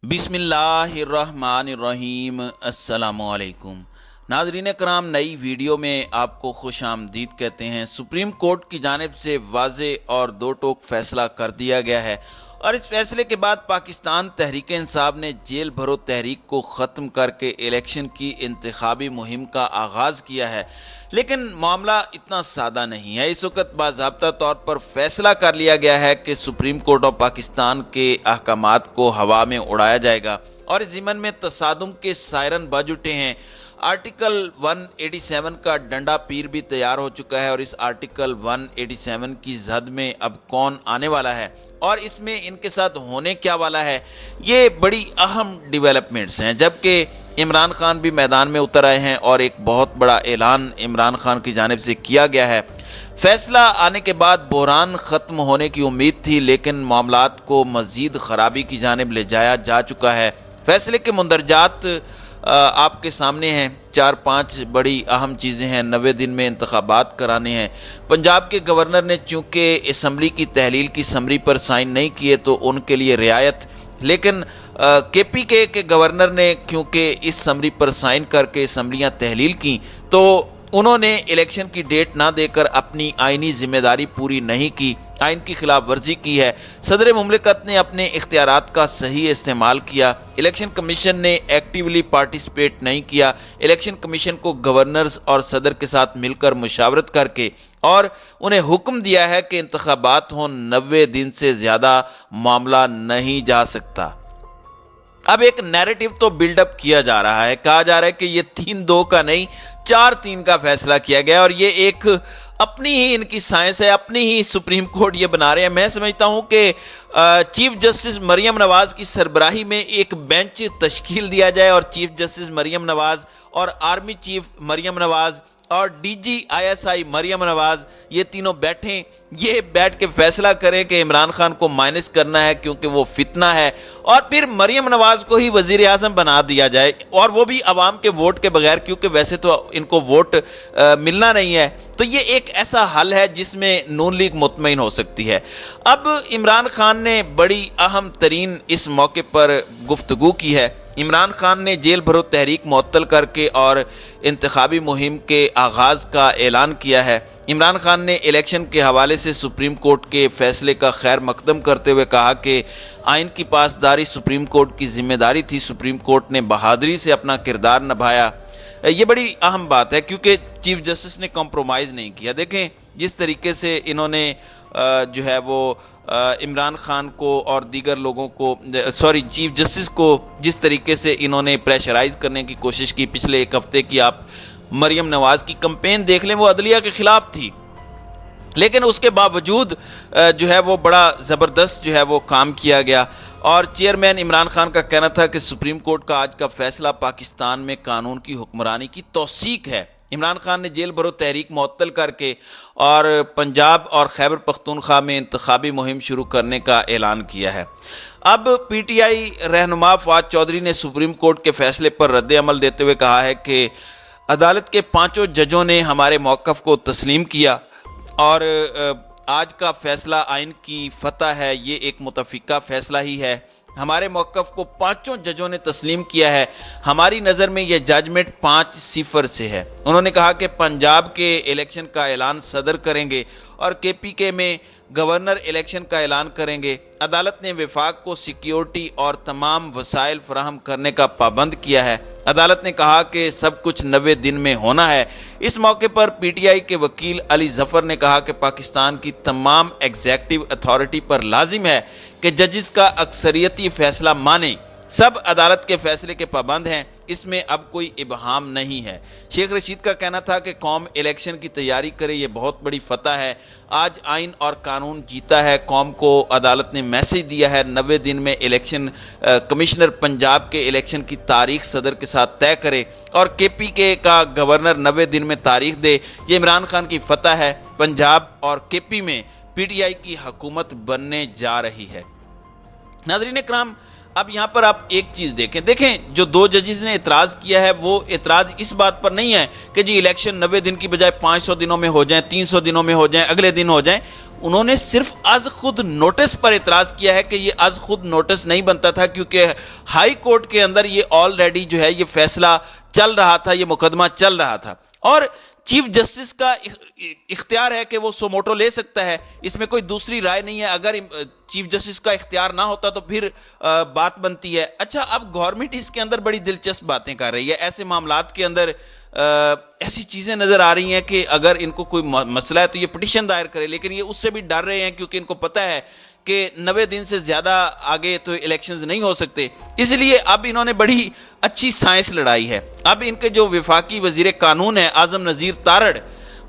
बिस्मिल्लाहिर्रहमानिर्रहीम। अस्सलामुअलैकुम नाज़रीन कराम, नई वीडियो में आपको खुश आमदीद कहते हैं। सुप्रीम कोर्ट की जानिब से वाज़े और दो टोक फैसला कर दिया गया है और इस फैसले के बाद पाकिस्तान तहरीक इंसाफ ने जेल भरो तहरीक को ख़त्म करके इलेक्शन की इंतखाबी मुहिम का आगाज़ किया है। लेकिन मामला इतना सादा नहीं है। इस वक्त बाज़ाब्ता तौर पर फैसला कर लिया गया है कि सुप्रीम कोर्ट ऑफ पाकिस्तान के अहकामात को हवा में उड़ाया जाएगा और इस ज़िमन में तसादुम के सायरन बज उठे हैं। आर्टिकल 187 का डंडा पीर भी तैयार हो चुका है और इस आर्टिकल 187 की जद में अब कौन आने वाला है और इसमें इनके साथ होने क्या वाला है, ये बड़ी अहम डेवलपमेंट्स हैं। जबकि इमरान खान भी मैदान में उतर आए हैं और एक बहुत बड़ा ऐलान इमरान खान की जानिब से किया गया है। फैसला आने के बाद बहरान ख़त्म होने की उम्मीद थी, लेकिन मामलात को मज़ीद ख़राबी की जानिब ले जाया जा चुका है। फैसले के मंदरजात आपके सामने हैं। 4-5 बड़ी अहम चीज़ें हैं। 90 दिन में इंतखाबात कराने हैं। पंजाब के गवर्नर ने चूँकि असम्बली की तहलील की समरी पर साइन नहीं किए तो उनके लिए रियायत, लेकिन KPK के गवर्नर ने क्योंकि इस समरी पर साइन करके असम्बलियाँ तहलील की तो उन्होंने इलेक्शन की डेट ना देकर अपनी आइनी जिम्मेदारी पूरी नहीं की, आइन की खिलाफ वर्जी की है। सदर मुमलिकत ने अपने इख्तियारात का सही इस्तेमाल किया। इलेक्शन कमीशन ने एक्टिवली पार्टिसिपेट नहीं किया। इलेक्शन कमीशन को गवर्नर्स और सदर के साथ मिलकर मुशावरत करके और उन्हें हुक्म दिया है कि इंतखाबात हों, 90 दिन से ज़्यादा मामला नहीं जा सकता। अब एक नैरेटिव तो बिल्डअप किया जा रहा है, कहा जा रहा है कि ये 3-2 का नहीं 4-3 का फैसला किया गया और ये एक अपनी ही इनकी साइंस है, अपनी ही सुप्रीम कोर्ट ये बना रहे हैं। मैं समझता हूँ कि चीफ जस्टिस मरियम नवाज की सरबराही में एक बेंच तश्कील दिया जाए और चीफ जस्टिस मरियम नवाज और आर्मी चीफ मरियम नवाज और DG ISI मरियम नवाज ये तीनों बैठें, ये बैठ के फैसला करें कि इमरान खान को माइनस करना है क्योंकि वो फितना है और फिर मरियम नवाज को ही वजीर आज़म बना दिया जाए और वो भी अवाम के वोट के बगैर, क्योंकि वैसे तो इनको वोट मिलना नहीं है। तो ये एक ऐसा हल है जिसमें नून लीग मुतमईन हो सकती है। अब इमरान खान ने बड़ी अहम तरीन इस मौके पर गुफ्तगू की है। इमरान खान ने जेल भरो तहरीक मुअत्तल करके और इंतखाबी मुहिम के आगाज़ का ऐलान किया है। इमरान खान ने इलेक्शन के हवाले से सुप्रीम कोर्ट के फैसले का खैर मकदम करते हुए कहा कि आइन की पासदारी सुप्रीम कोर्ट की जिम्मेदारी थी। सुप्रीम कोर्ट ने बहादुरी से अपना किरदार निभाया। ये बड़ी अहम बात है क्योंकि चीफ जस्टिस ने कॉम्प्रोमाइज़ नहीं किया। देखें जिस तरीके से इन्होंने जो है वो इमरान खान को और दीगर लोगों को चीफ जस्टिस को जिस तरीके से इन्होंने प्रेशराइज करने की कोशिश की। पिछले एक हफ्ते की आप मरियम नवाज की कैंपेन देख लें, वो अदलिया के खिलाफ थी, लेकिन उसके बावजूद जो है वो बड़ा ज़बरदस्त जो है वो काम किया गया। और चेयरमैन इमरान खान का कहना था कि सुप्रीम कोर्ट का आज का फैसला पाकिस्तान में कानून की हुक्मरानी की तौसीक है। इमरान खान ने जेल भरो तहरीक मुअत्तल करके और पंजाब और खैबर पख्तूनख्वा में इंतखाबी मुहिम शुरू करने का ऐलान किया है। अब PTI रहनुमा फवाद चौधरी ने सुप्रीम कोर्ट के फैसले पर रद्द अमल देते हुए कहा है कि अदालत के 5 जजों ने हमारे मौक़िफ़ को तस्लीम किया और आज का फैसला आइन की फतह है, ये एक मुतफ़िका फैसला ही है। हमारे मौक़िफ़ को 5 जजों ने तस्लीम किया है। हमारी नज़र में यह जजमेंट 5-0 से है। उन्होंने कहा कि पंजाब के इलेक्शन का ऐलान सदर करेंगे और KPK में गवर्नर इलेक्शन का ऐलान करेंगे। अदालत ने वफाक को सिक्योरिटी और तमाम वसाइल फराहम करने का पाबंद किया है। अदालत ने कहा कि सब कुछ 90 दिन में होना है। इस मौके पर PTI के वकील अली जफ़र ने कहा कि पाकिस्तान की तमाम एग्जेक्टिव अथॉरिटी पर लाजिम है कि जजिस का अक्सरियती फैसला माने। सब अदालत के फैसले के पाबंद हैं, इसमें अब कोई इबहाम नहीं है। शेख रशीद का कहना था कि कौम इलेक्शन की तैयारी करे, ये बहुत बड़ी फतह है। आज आइन और कानून जीता है। कौम को अदालत ने मैसेज दिया है 90 दिन में इलेक्शन कमिश्नर पंजाब के इलेक्शन की तारीख सदर के साथ तय करे और KPK का गवर्नर 90 दिन में तारीख दे। ये इमरान खान की फतह है। पंजाब और KP में PTI की हुकूमत बनने जा रही है। नाज़रीन इकराम, अब यहाँ पर आप एक चीज़ देखें जो 2 जजेस ने एतराज़ किया है वो एतराज़ इस बात पर नहीं है कि जी इलेक्शन 90 दिन की बजाय 500 दिनों में हो जाएं, 300 दिनों में हो जाएं, अगले दिन हो जाएं। انہوں نے صرف از خود نوٹس پر اعتراض کیا ہے کہ یہ از خود نوٹس نہیں بنتا تھا، کیونکہ ہائی کورٹ کے اندر یہ آلریڈی جو ہے یہ فیصلہ چل رہا تھا، یہ مقدمہ چل رہا تھا، اور چیف جسٹس کا اختیار ہے کہ وہ سوموٹو لے سکتا ہے، اس میں کوئی دوسری رائے نہیں ہے۔ اگر چیف جسٹس کا اختیار نہ ہوتا تو پھر بات بنتی ہے۔ اچھا، اب گورنمنٹ اس کے اندر بڑی دلچسپ باتیں کر رہی ہے، ایسے معاملات کے اندر ایسی چیزیں نظر آ رہی ہیں کہ اگر ان کو کوئی مسئلہ ہے تو یہ پٹیشن دائر کرے، لیکن یہ اس سے بھی ڈر رہے ہیں کیونکہ ان کو پتہ ہے کہ 90 دن سے زیادہ آگے تو الیکشنز نہیں ہو سکتے، اس لیے اب انہوں نے بڑی اچھی سائنس لڑائی ہے۔ اب ان کے جو وفاقی وزیر قانون ہیں اعظم نذیر تارڑ،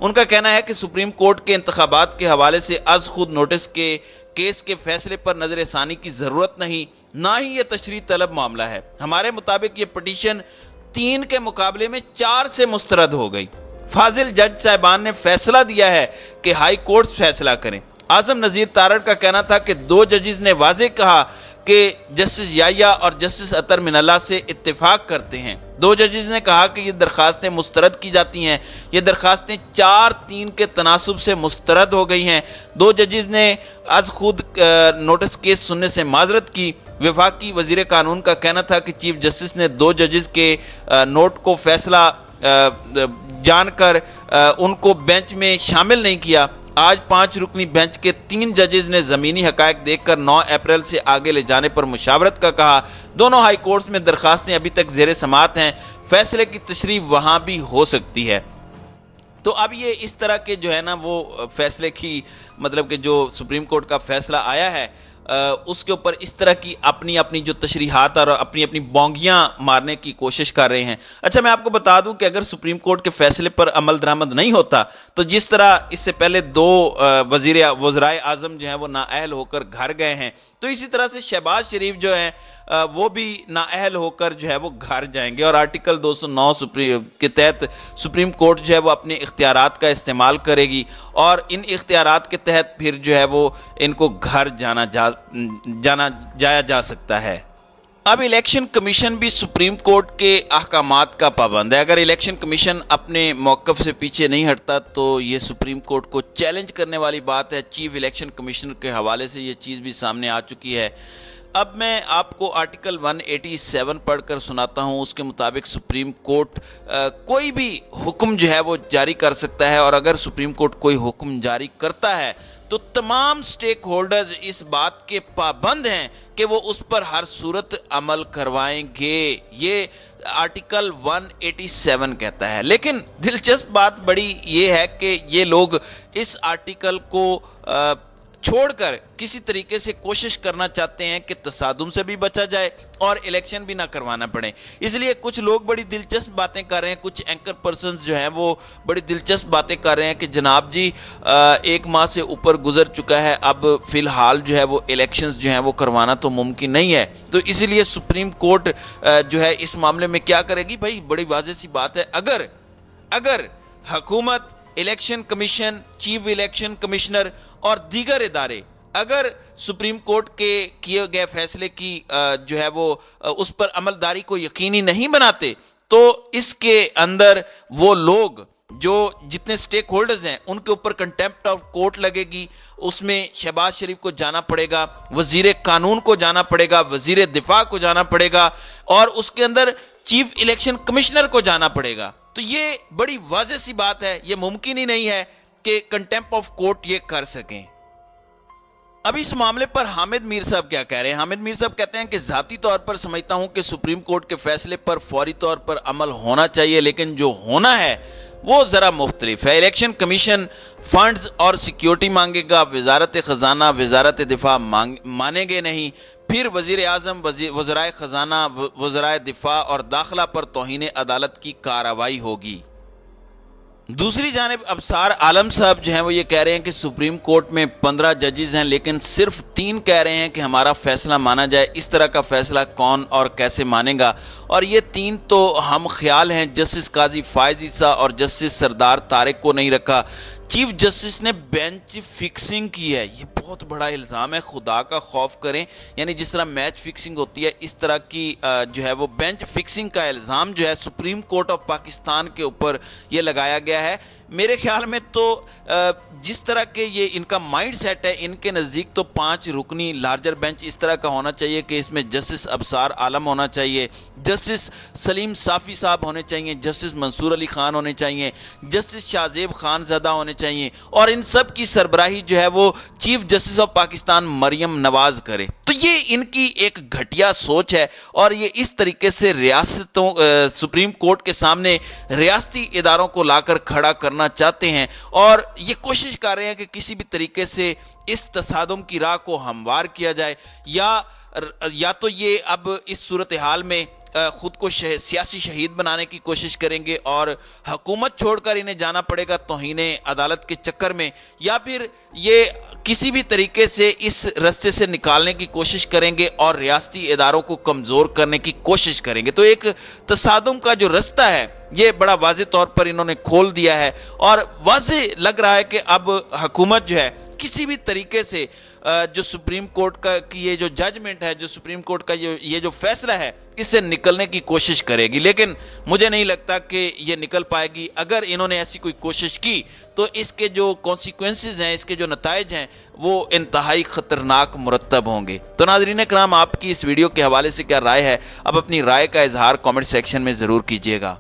ان کا کہنا ہے کہ سپریم کورٹ کے انتخابات کے حوالے سے از خود نوٹس کے کیس کے فیصلے پر نظر ثانی کی ضرورت نہیں، نہ ہی یہ تشریح طلب معاملہ ہے۔ ہمارے مطابق یہ پٹیشن 3 کے مقابلے میں 4 سے مسترد ہو گئی۔ فاضل جج صاحبان نے فیصلہ دیا ہے کہ ہائی کورٹ فیصلہ کریں۔ اعظم نذیر تارڑ کا کہنا تھا کہ 2 ججز نے واضح کہا کہ جسٹس یحییٰ اور جسٹس اطہر من اللہ سے اتفاق کرتے ہیں۔ 2 ججز نے کہا کہ یہ درخواستیں مسترد کی جاتی ہیں، یہ درخواستیں 4-3 کے تناسب سے مسترد ہو گئی ہیں۔ 2 ججز نے از خود نوٹس کیس سننے سے معذرت کی۔ وفاقی وزیر قانون کا کہنا تھا کہ چیف جسٹس نے 2 ججز کے نوٹ کو فیصلہ جان کر ان کو بینچ میں شامل نہیں کیا۔ آج 5 رکنی بینچ کے 3 ججز نے زمینی حقائق دیکھ کر 9 اپریل سے آگے لے جانے پر مشاورت کا کہا۔ دونوں ہائی کورٹس میں درخواستیں ابھی تک زیر سماعت ہیں، فیصلے کی تشریح وہاں بھی ہو سکتی ہے۔ تو اب یہ اس طرح کے جو ہے نا وہ فیصلے کی مطلب کہ جو سپریم کورٹ کا فیصلہ آیا ہے اس کے اوپر اس طرح کی اپنی جو تشریحات اور اپنی بونگیاں مارنے کی کوشش کر رہے ہیں۔ اچھا، میں آپ کو بتا دوں کہ اگر سپریم کورٹ کے فیصلے پر عمل درآمد نہیں ہوتا تو جس طرح اس سے پہلے 2 وزرائے اعظم جو ہیں وہ نااہل ہو کر گھر گئے ہیں، تو اسی طرح سے شہباز شریف جو ہیں وہ بھی نااہل ہو کر جو ہے وہ گھر جائیں گے، اور آرٹیکل 209 کے تحت سپریم کورٹ جو ہے وہ اپنے اختیارات کا استعمال کرے گی، اور ان اختیارات کے تحت پھر جو ہے وہ ان کو گھر جایا جا سکتا ہے۔ اب الیکشن کمیشن بھی سپریم کورٹ کے احکامات کا پابند ہے۔ اگر الیکشن کمیشن اپنے موقف سے پیچھے نہیں ہٹتا تو یہ سپریم کورٹ کو چیلنج کرنے والی بات ہے۔ چیف الیکشن کمیشنر کے حوالے سے یہ چیز بھی سامنے آ چکی ہے۔ اب میں آپ کو آرٹیکل 187 پڑھ کر سناتا ہوں۔ اس کے مطابق سپریم کورٹ کوئی بھی حکم جو ہے وہ جاری کر سکتا ہے، اور اگر سپریم کورٹ کوئی حکم جاری کرتا ہے تو تمام سٹیک ہولڈرز اس بات کے پابند ہیں کہ وہ اس پر ہر صورت عمل کروائیں گے۔ یہ آرٹیکل 187 کہتا ہے۔ لیکن دلچسپ بات بڑی یہ ہے کہ یہ لوگ اس آرٹیکل کو چھوڑ کر کسی طریقے سے کوشش کرنا چاہتے ہیں کہ تصادم سے بھی بچا جائے اور الیکشن بھی نہ کروانا پڑے۔ اس لیے کچھ لوگ بڑی دلچسپ باتیں کر رہے ہیں، کچھ اینکر پرسنز جو ہیں وہ بڑی دلچسپ باتیں کر رہے ہیں کہ جناب جی 1 ماہ سے اوپر گزر چکا ہے، اب فی الحال جو ہے وہ الیکشنز جو ہیں وہ کروانا تو ممکن نہیں ہے، تو اس لیے سپریم کورٹ جو ہے اس معاملے میں کیا کرے گی؟ بھائی بڑی واضح سی بات ہے، اگر حکومت، election commission, chief election commissioner اور دیگر ادارے اگر سپریم کورٹ کے کیے گئے فیصلے کی جو ہے وہ اس پر عمل داری کو یقینی نہیں بناتے تو اس کے اندر وہ لوگ جو جتنے سٹیک ہولڈرز ہیں ان کے اوپر کنٹیمپٹ آف کورٹ لگے گی۔ اس میں شہباز شریف کو جانا پڑے گا، وزیر قانون کو جانا پڑے گا، وزیر دفاع کو جانا پڑے گا، اور اس کے اندر چیف الیکشن کمشنر کو جانا پڑے گا۔ تو یہ بڑی واضح سی بات ہے، یہ ممکن ہی نہیں ہے کہ کنٹیمپٹ آف کورٹ یہ کر سکیں۔ اب اس معاملے پر حامد میر صاحب کیا کہہ رہے ہیں؟ حامد میر صاحب کہتے ہیں کہ ذاتی طور پر سمجھتا ہوں کہ سپریم کورٹ کے فیصلے پر فوری طور پر عمل ہونا چاہیے، لیکن جو ہونا ہے وہ ذرا مختلف ہے۔ الیکشن کمیشن فنڈز اور سیکیورٹی مانگے گا، وزارت خزانہ، وزارت دفاع مانیں گے نہیں، پھر وزیر اعظم، وزرائے خزانہ، وزرائے دفاع اور داخلہ پر توہین عدالت کی کارروائی ہوگی۔ دوسری جانب ابصار عالم صاحب جو ہیں وہ یہ کہہ رہے ہیں کہ سپریم کورٹ میں 15 ججز ہیں لیکن صرف 3 کہہ رہے ہیں کہ ہمارا فیصلہ مانا جائے۔ اس طرح کا فیصلہ کون اور کیسے مانے گا؟ اور یہ 3 تو ہم خیال ہیں، جسٹس قاضی فائز عیسیٰ اور جسٹس سردار طارق کو نہیں رکھا۔ چیف جسٹس نے بینچ فکسنگ کی ہے، یہ بہت بڑا الزام ہے، خدا کا خوف کریں۔ یعنی جس طرح میچ فکسنگ ہوتی ہے اس طرح کی جو ہے وہ بینچ فکسنگ کا الزام جو ہے سپریم کورٹ آف پاکستان کے اوپر یہ لگایا گیا ہے۔ मेरे ख्याल में तो जिस तरह के ये इनका माइंड सेट है, इनके नज़दीक तो 5 रुकनी लार्जर बेंच इस तरह का होना चाहिए कि इसमें जस्टिस अबसार आलम होना चाहिए, जस्टिस सलीम साफ़ी साहब होने चाहिए, जस्टिस मंसूर अली ख़ान होने चाहिए, जस्टिस शाहजेब खानज़दा होने चाहिए, और इन सब की सरबराही जो है वो chief justice of Pakistan Maryam Nawaz करे। तो ये इनकी एक घटिया सोच है और ये इस तरीके से रियासतों सुप्रीम कोर्ट के सामने रियासती इदारों को लाकर खड़ा करना चाहते हैं और ये कोशिश कर रहे हैं कि किसी भी तरीके से इस तसादुम की राह को हमवार किया जाए, या तो ये अब इस सूरत हाल में खुद को सियासी शहीद बनाने की कोशिश करेंगे और हुकूमत छोड़कर इन्हें जाना पड़ेगा तौहीने अदालत के चक्कर में, या फिर ये किसी भी तरीके से इस रास्ते से निकालने की कोशिश करेंगे और रियासती इदारों को कमज़ोर करने की कोशिश करेंगे। तो एक तसादुम का जो रास्ता है ये बड़ा वाज़े तौर पर इन्होंने खोल दिया है और वाज़े लग रहा है कि अब हुकूमत जो है किसी भी तरीके से जो सुप्रीम कोर्ट का की ये जो जजमेंट है, जो सुप्रीम कोर्ट का ये जो फैसला है, इससे निकलने की कोशिश करेगी, लेकिन मुझे नहीं लगता कि ये निकल पाएगी। अगर इन्होंने ऐसी कोई कोशिश की तो इसके जो कॉन्सिक्वेंसेस हैं, इसके जो नताइज हैं, वो इंतहाई ख़तरनाक मुरतब होंगे। तो नाज़रीन कराम, आपकी इस वीडियो के हवाले से क्या राय है? अब अपनी राय का इजहार कमेंट सेक्शन में ज़रूर कीजिएगा।